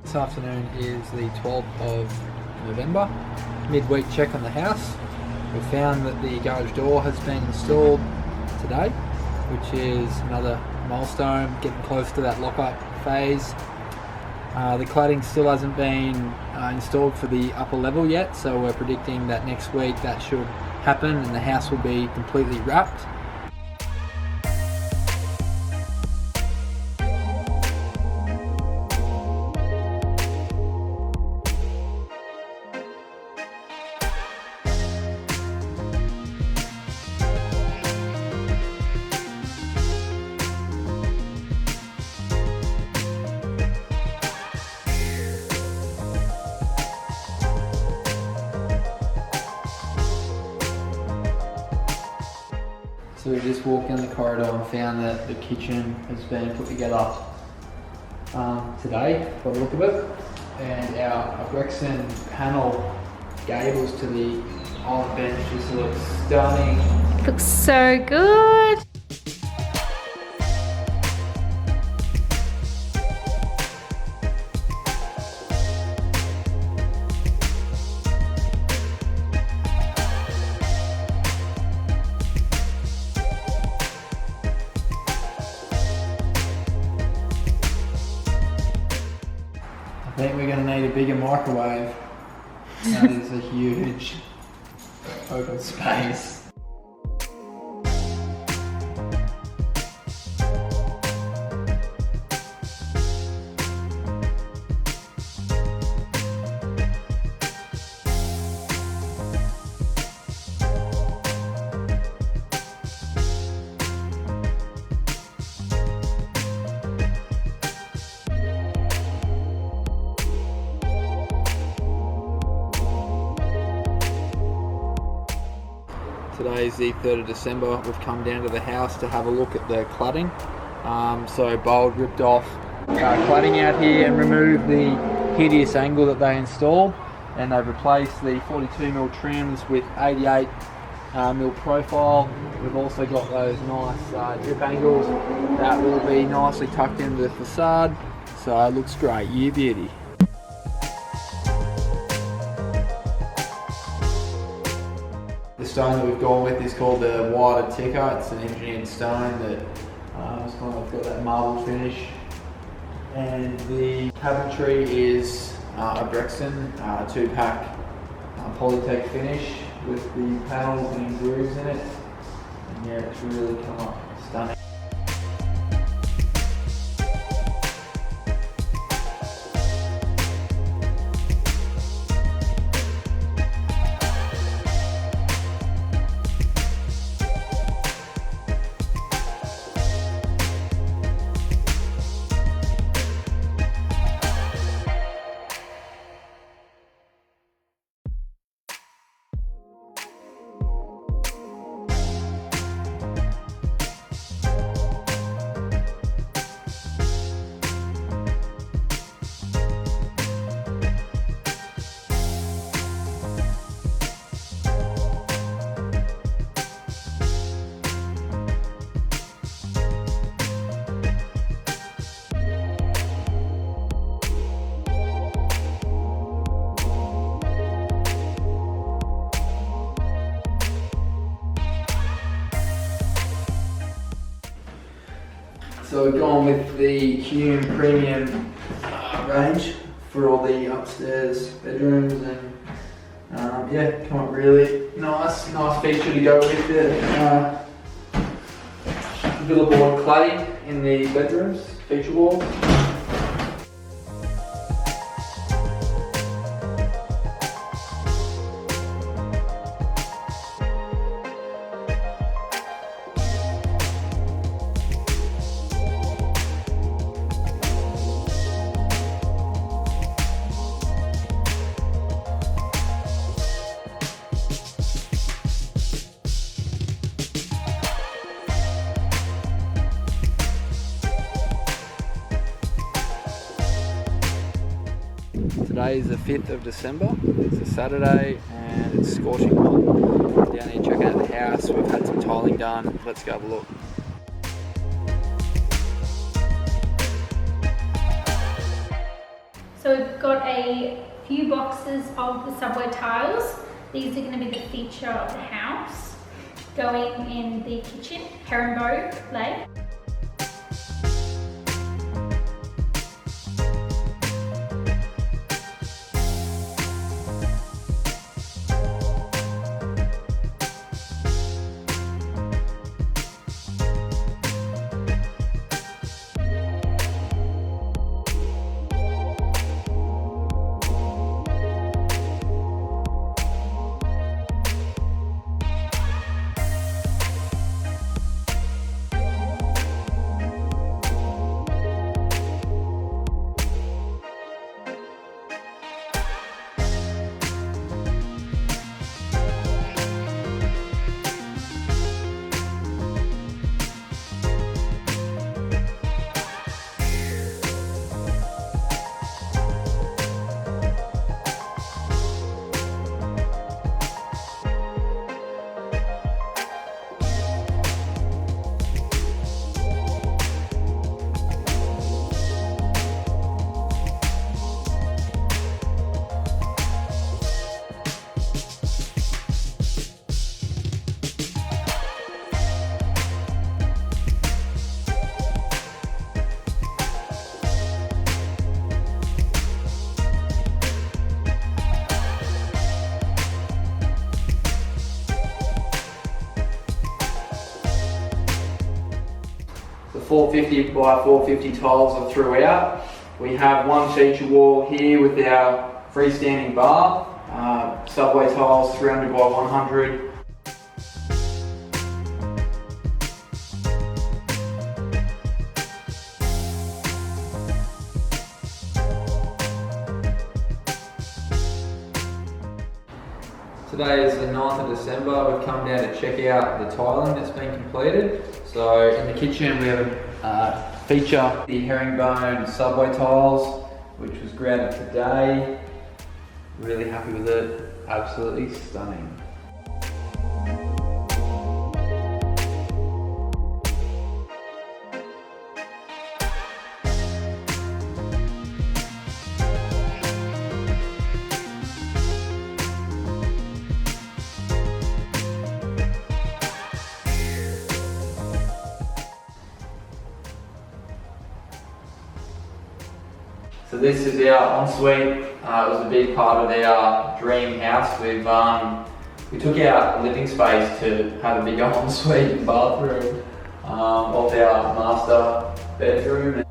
This afternoon is the 12th of November, midweek check on the house. We found that the garage door has been installed today, which is another milestone, getting close to that lock-up phase. The cladding still hasn't been installed for the upper level yet, so we're predicting that next week that should happen and the house will be completely wrapped. So we just walked down the corridor and found that the kitchen has been put together today, by the look of it. And our Brexton panel gables to the island bench just looks stunning. Looks so good. I think we're going to need a bigger microwave. That is a huge open space. Today is the 3rd of December. We've come down to the house to have a look at the cladding. So Bold ripped off cladding out here and removed the hideous angle that they installed, and they've replaced the 42mm trims with 88mm profile. We've also got those nice drip angles that will be nicely tucked into the facade, so it looks great. You beauty. The stone that we've gone with is called the wider ticker. It's an engineered stone that has kind of got that marble finish. And the cabinetry is a Brexton 2-pack Polytech finish with the panels and grooves in it. And yeah, it's really come up stunning. So we've gone with the Hume Premium range for all the upstairs bedrooms, and yeah, come up really nice feature to go with it. Billboard cladding in the bedrooms, feature walls. Today is the 5th of December, it's a Saturday and it's scorching hot. Down here checking out the house, we've had some tiling done, let's go have a look. So So we've got a few boxes of the subway tiles. These are going to be the feature of the house, going in the kitchen, herringbone lay. The 450 by 450 tiles are throughout. We have one feature wall here with our freestanding bar, subway tiles 300 by 100. Today is the 9th of December. We've come down to check out the tiling that's been completed. So in the kitchen we have a feature, the herringbone subway tiles, which was grouted today. Really happy with it, absolutely stunning. So this is our ensuite. It was a big part of our dream house. We took our living space to have a big ensuite and bathroom of our master bedroom.